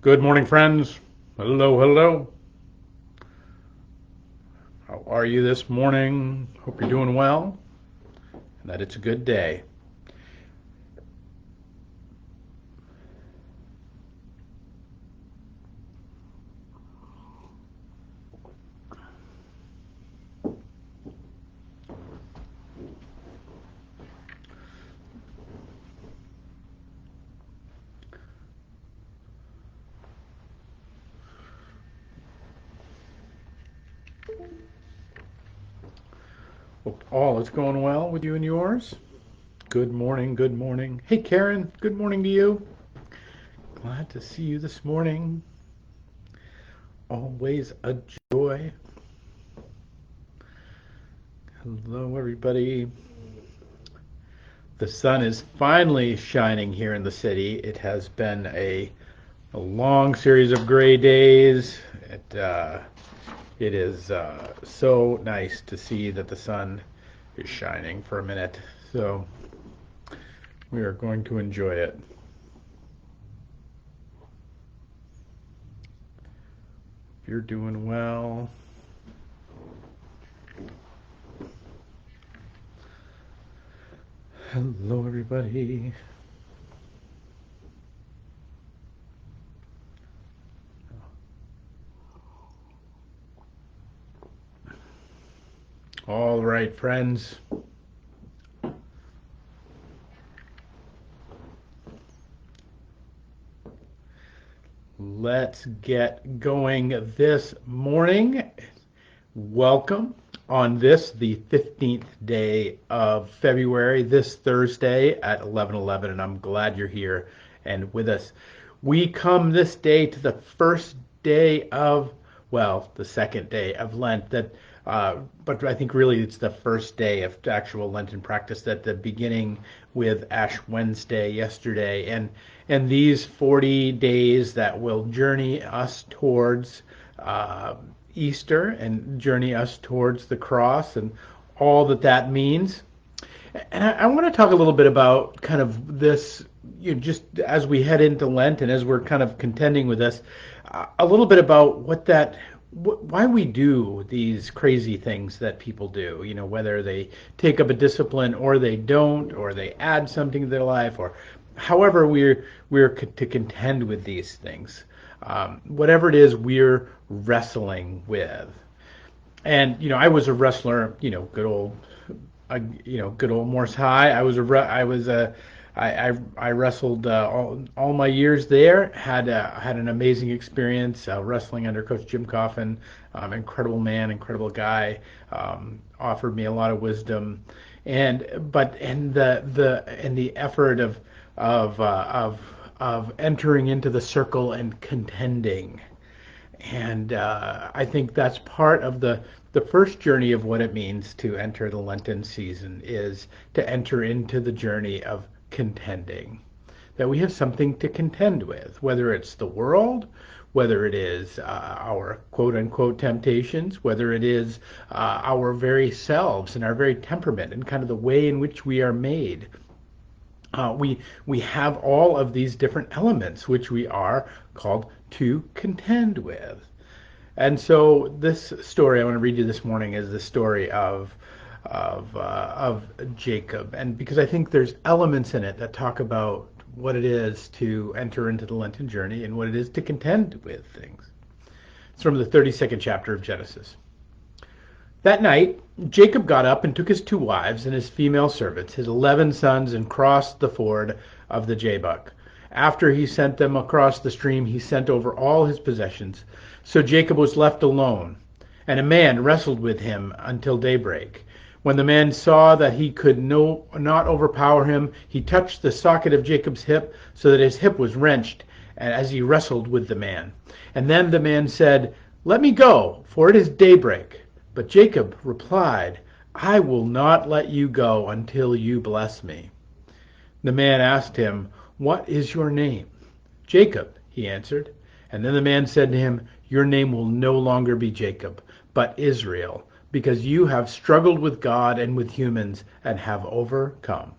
Good morning, friends. Hello, hello. How are you this morning? Hope you're doing well and that it's a good day. Hope all is going well with you and yours. Good morning, good morning. Hey, Karen, good morning to you. Glad to see you this morning. Always a joy. Hello, everybody. The sun is finally shining here in the city. It has been a long series of gray days. It is so nice to see that the sun is shining for a minute. So we are going to enjoy it. If you're doing well. Hello, everybody. All right, friends. Let's get going this morning. Welcome on the 15th day of February, this Thursday at 11:11, and I'm glad you're here and with us. We come this day to the first day of, well, the second day of Lent, but I think really it's the first day of actual Lenten practice, that the beginning with Ash Wednesday yesterday, and these 40 days that will journey us towards Easter and journey us towards the cross and all that that means. And I want to talk a little bit about kind of this, just as we head into Lent and as we're kind of contending with this, a little bit about why we do these crazy things that people do, whether they take up a discipline or they don't, or they add something to their life, or however we're to contend with these things. Whatever it is we're wrestling with. And I was a wrestler, good old Morse High. I wrestled all my years there. Had an amazing experience wrestling under Coach Jim Coffin. Incredible man, incredible guy. Offered me a lot of wisdom, and the effort of entering into the circle and contending. And I think that's part of the first journey of what it means to enter the Lenten season, is to enter into the journey of contending. That we have something to contend with, whether it's the world, whether it is our quote unquote temptations, whether it is our very selves and our very temperament and kind of the way in which we are made. We have all of these different elements which we are called to contend with. And so this story I want to read you this morning is the story of Jacob, and because I think there's elements in it that talk about what it is to enter into the Lenten journey and what it is to contend with things. It's from the 32nd chapter of Genesis. That night, Jacob got up and took his 2 wives and his female servants, his 11 sons, and crossed the ford of the Jabbok. After he sent them across the stream, he sent over all his possessions. So Jacob was left alone, and a man wrestled with him until daybreak. When the man saw that he could not overpower him, he touched the socket of Jacob's hip, so that his hip was wrenched as he wrestled with the man. And then the man said, "Let me go, for it is daybreak." But Jacob replied, "I will not let you go until you bless me." The man asked him, "What is your name?" "Jacob," he answered. And then the man said to him, "Your name will no longer be Jacob, but Israel, because you have struggled with God and with humans and have overcome."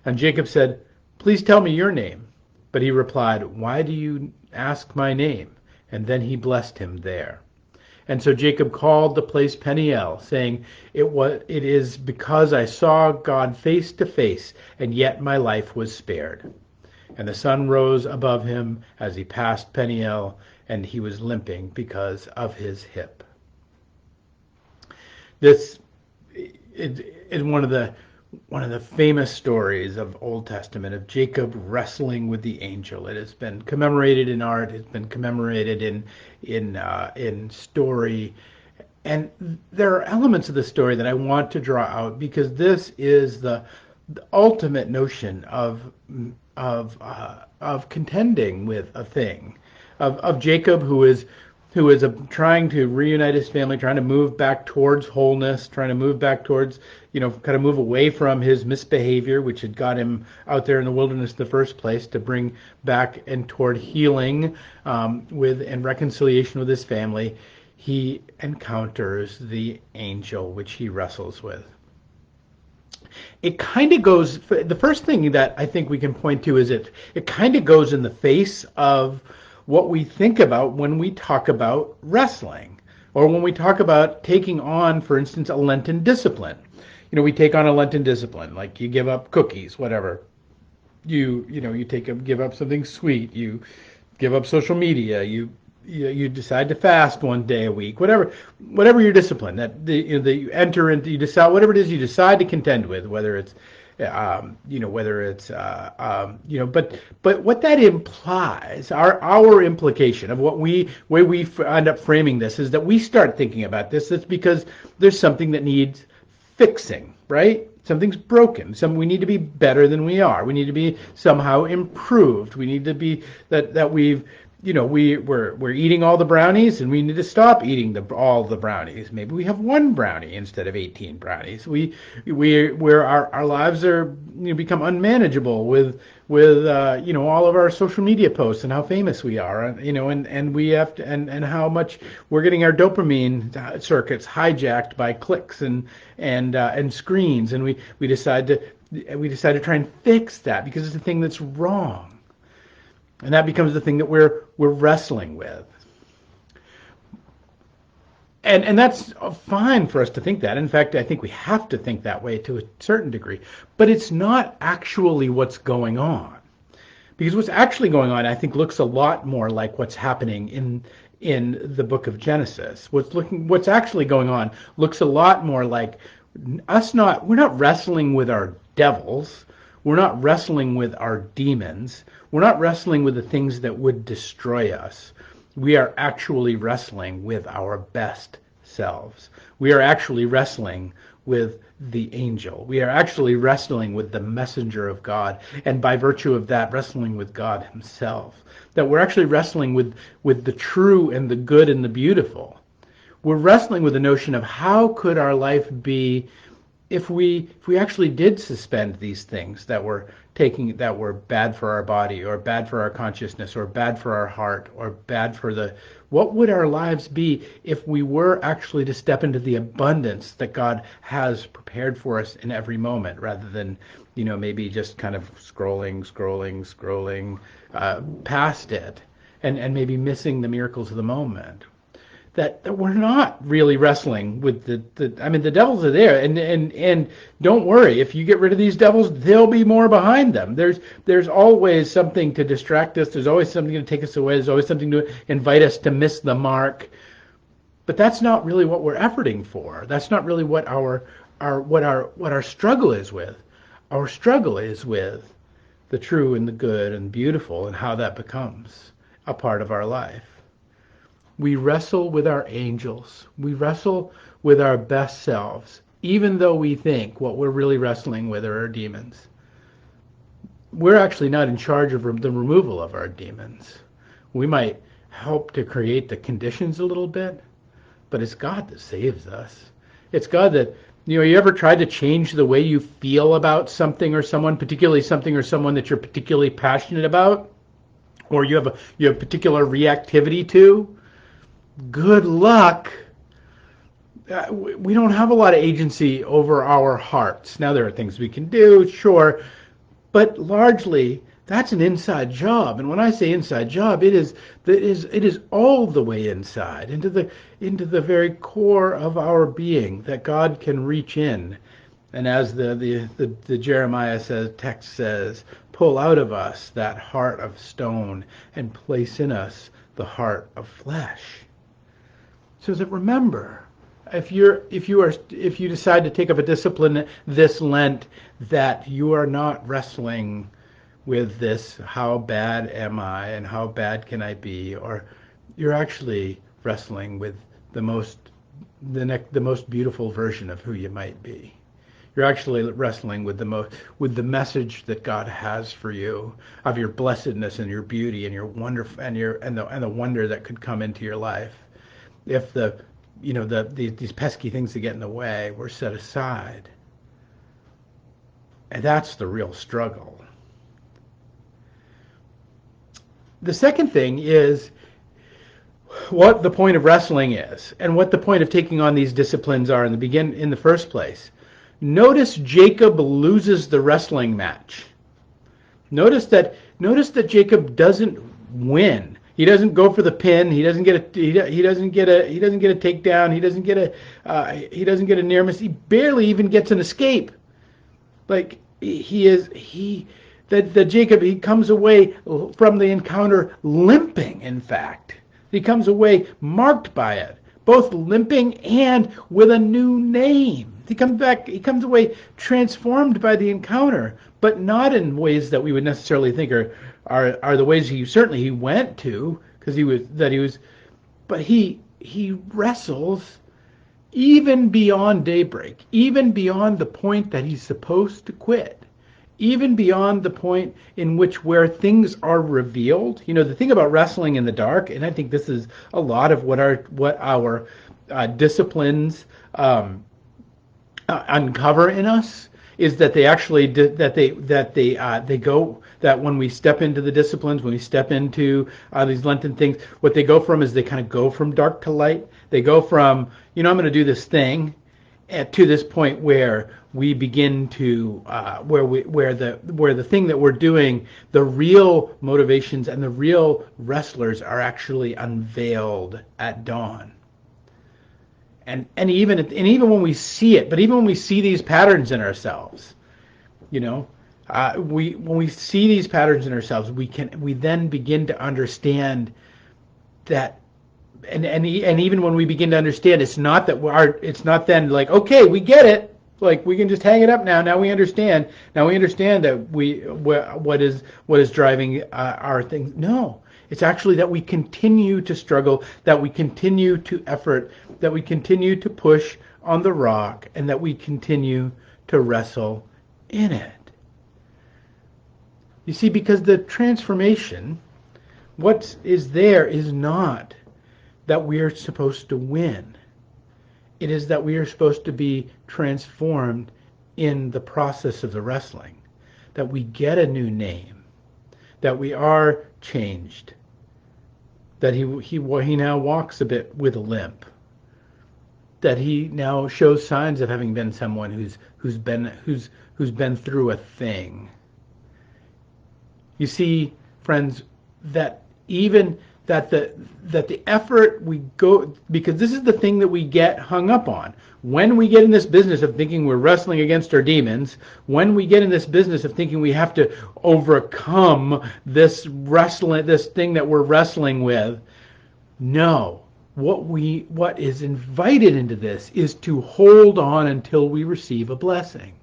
And Jacob said, "Please tell me your name." But he replied, "Why do you ask my name." And then he blessed him there. And so Jacob called the place Peniel, saying, "It is because I saw God face to face, and yet my life was spared." And the sun rose above him as he passed Peniel, and he was limping because of his hip. This is one of the famous stories of Old Testament of Jacob wrestling with the angel. It has been commemorated in art. It's been commemorated in story, and there are elements of the story that I want to draw out because this is the ultimate notion of contending with a thing, of Jacob who is trying to reunite his family, trying to move back towards wholeness, trying to move back towards, kind of move away from his misbehavior, which had got him out there in the wilderness in the first place, to bring back and toward healing and reconciliation with his family. He encounters the angel, which he wrestles with. It kind of goes, the first thing that I think we can point to is it kind of goes in the face of what we think about when we talk about wrestling, or when we talk about taking on, for instance, a Lenten discipline. We take on a Lenten discipline, like you give up cookies, whatever. You give up something sweet. You give up social media. You decide to fast one day a week. Whatever your discipline that you enter into, you decide whatever it is you decide to contend with, whether it's but what that implies, our implication of where we end up framing this is that we start thinking about this. That's because there's something that needs fixing, right? Something's broken. We need to be better than we are. We need to be somehow improved. We need to be that we've we're eating all the brownies, and we need to stop eating all the brownies. Maybe we have one brownie instead of 18 brownies. Where our lives are become unmanageable with all of our social media posts and how famous we are, and we have to, and how much we're getting our dopamine circuits hijacked by clicks and screens, and we decide to try and fix that because it's a thing that's wrong. And that becomes the thing that we're wrestling with. And that's fine for us to think that. In fact, I think we have to think that way to a certain degree. But it's not actually what's going on. Because what's actually going on, I think, looks a lot more like what's happening in the book of Genesis. What's actually going on looks a lot more like we're not wrestling with our devils. We're not wrestling with our demons. We're not wrestling with the things that would destroy us. We are actually wrestling with our best selves. We are actually wrestling with the angel. We are actually wrestling with the messenger of God, and by virtue of that, wrestling with God himself. That we're actually wrestling with the true and the good and the beautiful. We're wrestling with the notion of how could our life be if we actually did suspend these things that were bad for our body, or bad for our consciousness, or bad for our heart, or bad for what would our lives be if we were actually to step into the abundance that God has prepared for us in every moment, rather than maybe just kind of scrolling past it, and maybe missing the miracles of the moment. That we're not really wrestling with the devils are there, and don't worry, if you get rid of these devils, there'll be more behind them. There's always something to distract us. There's always something to take us away. There's always something to invite us to miss the mark. But that's not really what we're efforting for. That's not really what our struggle is with. Our struggle is with the true and the good and beautiful, and how that becomes a part of our life. We wrestle with our angels. We wrestle with our best selves, even though we think what we're really wrestling with are our demons. We're actually not in charge of the removal of our demons. We might help to create the conditions a little bit, but it's God that saves us. It's God that, you ever tried to change the way you feel about something or someone, particularly something or someone that you're particularly passionate about, or you have particular reactivity to? Good luck. We don't have a lot of agency over our hearts. Now, there are things we can do, sure, but largely That's an inside job. And when I say inside job, it is all the way inside into the very core of our being that God can reach in. And as the Jeremiah text says, pull out of us that heart of stone and place in us the heart of flesh. So that remember, if you decide to take up a discipline this Lent, that you are not wrestling with this, how bad am I and how bad can I be, or you're actually wrestling with the most beautiful version of who you might be. You're actually wrestling with the message that God has for you, of your blessedness and your beauty and your wonder and the wonder that could come into your life if these pesky things that get in the way were set aside. And that's the real struggle. The second thing is what the point of wrestling is and what the point of taking on these disciplines are in the first place. Notice Jacob loses the wrestling match. Notice that Jacob doesn't win. He doesn't go for the pin. He doesn't get a takedown. He doesn't get a near miss. He barely even gets an escape. Like Jacob, he comes away from the encounter limping. In fact, he comes away marked by it, both limping and with a new name. He comes away transformed by the encounter, but not in ways that we would necessarily think are the ways he went to, but he wrestles even beyond daybreak, even beyond the point that he's supposed to quit, even beyond the point where things are revealed. The thing about wrestling in the dark, and I think this is a lot of what our disciplines uncover in us, is that they actually that when we step into the disciplines, when we step into these Lenten things, what they go from is they kind of go from dark to light. They go from, I'm going to do this thing, to this point where we begin to where the thing that we're doing, the real motivations and the real wrestlers are actually unveiled at dawn. And even when we see it, but even when we see these patterns in ourselves, when we see these patterns in ourselves, we then begin to understand that, and even when we begin to understand, it's not then like, okay, we get it, like we can just hang it up now. Now we understand that what is driving our things. No. It's actually that we continue to struggle, that we continue to effort, that we continue to push on the rock, and that we continue to wrestle in it. You see, because the transformation, what is there is not that we are supposed to win. It is that we are supposed to be transformed in the process of the wrestling, that we get a new name, that we are changed, that he now walks a bit with a limp, that he now shows signs of having been someone who's been through a thing. You see, friends, that even that the effort we go, because this is the thing that we get hung up on. When we get in this business of thinking we're wrestling against our demons, when we get in this business of thinking we have to overcome this thing that we're wrestling with, no. What is invited into this is to hold on until we receive a blessing.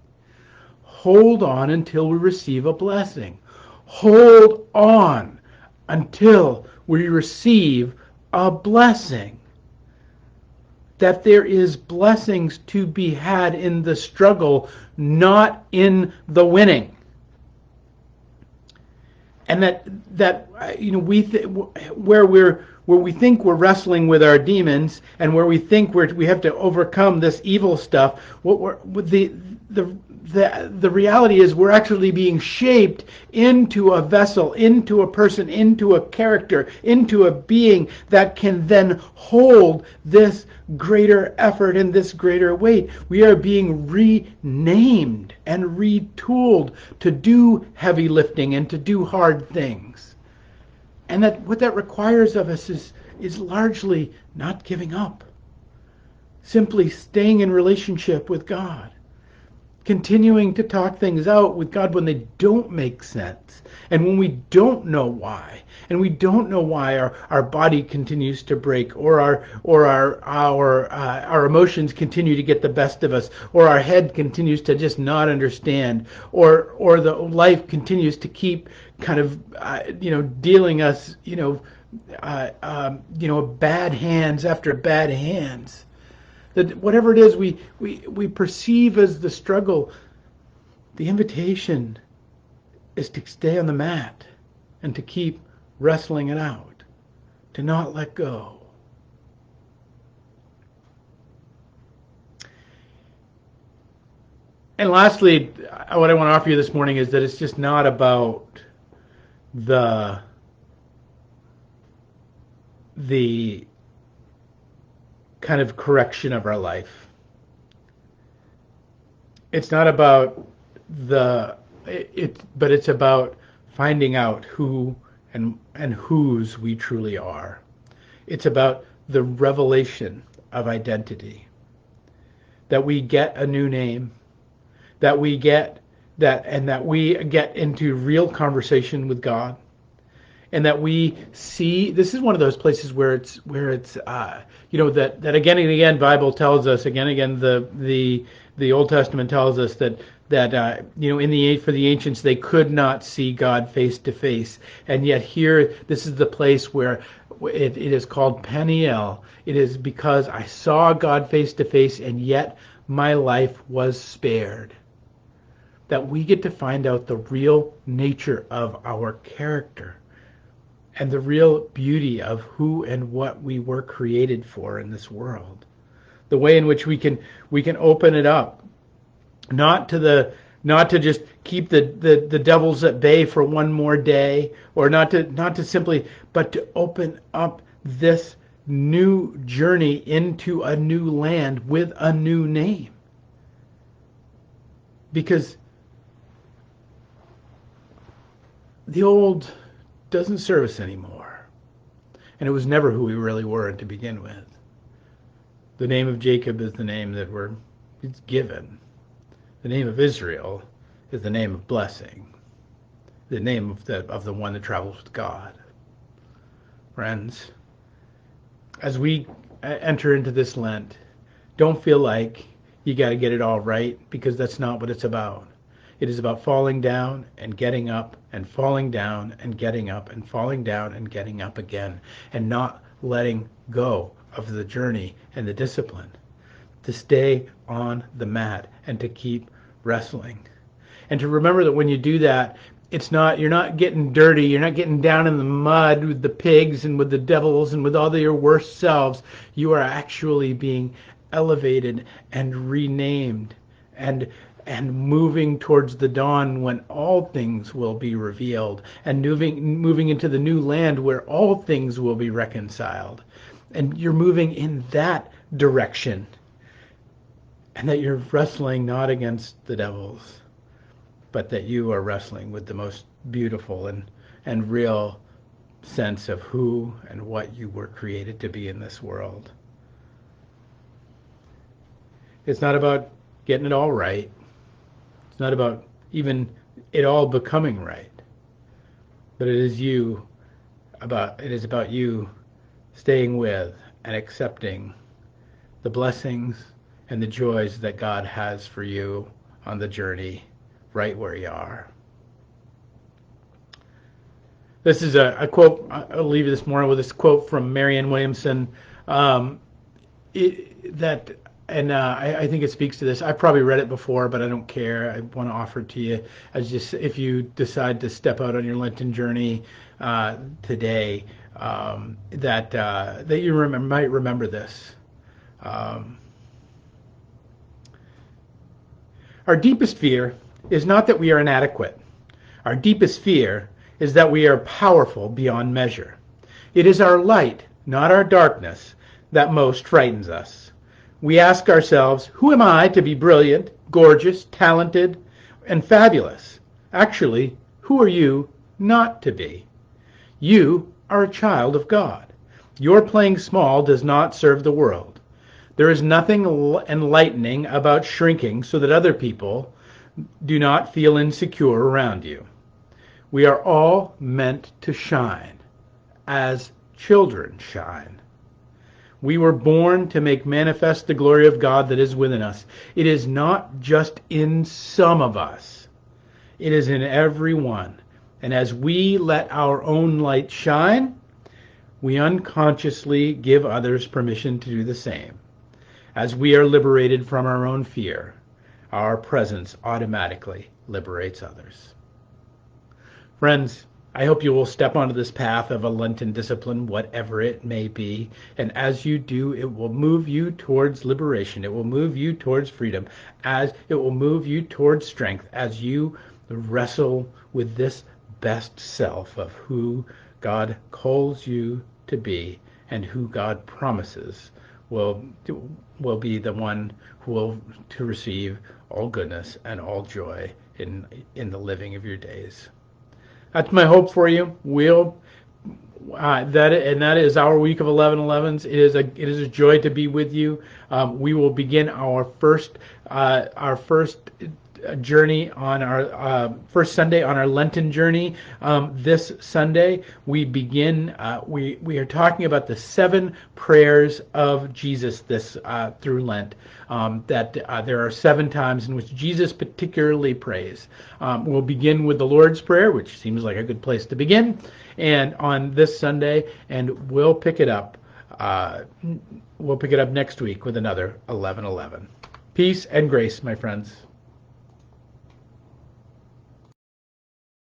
Hold on until we receive a blessing. Hold on until we receive a blessing. That there is blessings to be had in the struggle, not in the winning. And where we think we're wrestling with our demons, and where we think we have to overcome this evil stuff, the the reality is we're actually being shaped into a vessel, into a person, into a character, into a being that can then hold this greater effort and this greater weight. We are being renamed and retooled to do heavy lifting and to do hard things. And that what that requires of us is largely not giving up. Simply staying in relationship with God. Continuing to talk things out with God when they don't make sense. And when we don't know why. And we don't know why our body continues to break, or our emotions continue to get the best of us, or our head continues to just not understand, or the life continues to keep kind of dealing us bad hands after bad hands. That whatever it is we perceive as the struggle, the invitation is to stay on the mat and to keep wrestling it out, to not let go. And lastly, what I want to offer you this morning is that it's just not about the kind of correction of our life. It's not about but it's about finding out who and whose we truly are. It's about the revelation of identity. That we get a new name, that we get into real conversation with God. And that we see, this is one of those places where it's that again and again Bible tells us, again and again the Old Testament tells us that for the ancients they could not see God face to face, and yet here this is the place where it is called Peniel. It is because I saw God face to face, and yet my life was spared. That we get to find out the real nature of our character. And the real beauty of who and what we were created for in this world. The way in which we can open it up. Not to just keep the devils at bay for one more day, or not to simply, but to open up this new journey into a new land with a new name. Because the old doesn't serve us anymore. And it was never who we really were to begin with. The name of Jacob is the name that it's given. The name of Israel is the name of blessing. The name of the one that travels with God. Friends, as we enter into this Lent, don't feel like you got to get it all right, because that's not what it's about. It is about falling down and getting up and falling down and getting up and falling down and getting up again, and not letting go of the journey and the discipline. To stay on the mat and to keep wrestling. And to remember that when you do that, you're not getting dirty, you're not getting down in the mud with the pigs and with the devils and with all your worst selves. You are actually being elevated and renamed and moving towards the dawn when all things will be revealed, and moving into the new land where all things will be reconciled. And you're moving in that direction. And that you're wrestling not against the devils, but that you are wrestling with the most beautiful and real sense of who and what you were created to be in this world. It's not about getting it all right. It's not about even it all becoming right. But it is about you staying with and accepting the blessings and the joys that God has for you on the journey right where you are. This is a quote. I'll leave you this morning with this quote from Marianne Williamson. I think it speaks to this. I've probably read it before, but I don't care. I want to offer it to you as just if you decide to step out on your Lenten journey today, that you might remember this. Our deepest fear is not that we are inadequate. Our deepest fear is that we are powerful beyond measure. It is our light, not our darkness, that most frightens us. We ask ourselves, who am I to be brilliant, gorgeous, talented, and fabulous? Actually, who are you not to be? You are a child of God. Your playing small does not serve the world. There is nothing enlightening about shrinking so that other people do not feel insecure around you. We are all meant to shine as children shine. We were born to make manifest the glory of God that is within us. It is not just in some of us. It is in every one. And as we let our own light shine, we unconsciously give others permission to do the same. As we are liberated from our own fear, our presence automatically liberates others. Friends, I hope you will step onto this path of a Lenten discipline, whatever it may be. And as you do, it will move you towards liberation. It will move you towards freedom. As it will move you towards strength as you wrestle with this best self of who God calls you to be and who God promises will be the one who will to receive all goodness and all joy in the living of your days. That's my hope for you. That is our week of 11/11s. It is a joy to be with you. We will begin our first journey on our first Sunday on our Lenten journey. This Sunday we begin. We are talking about the 7 prayers of Jesus this through Lent. There are 7 times in which Jesus particularly prays. We'll begin with the Lord's Prayer, which seems like a good place to begin, and on this Sunday, and we'll pick it up. We'll pick it up next week with another 11/11. Peace and grace, my friends.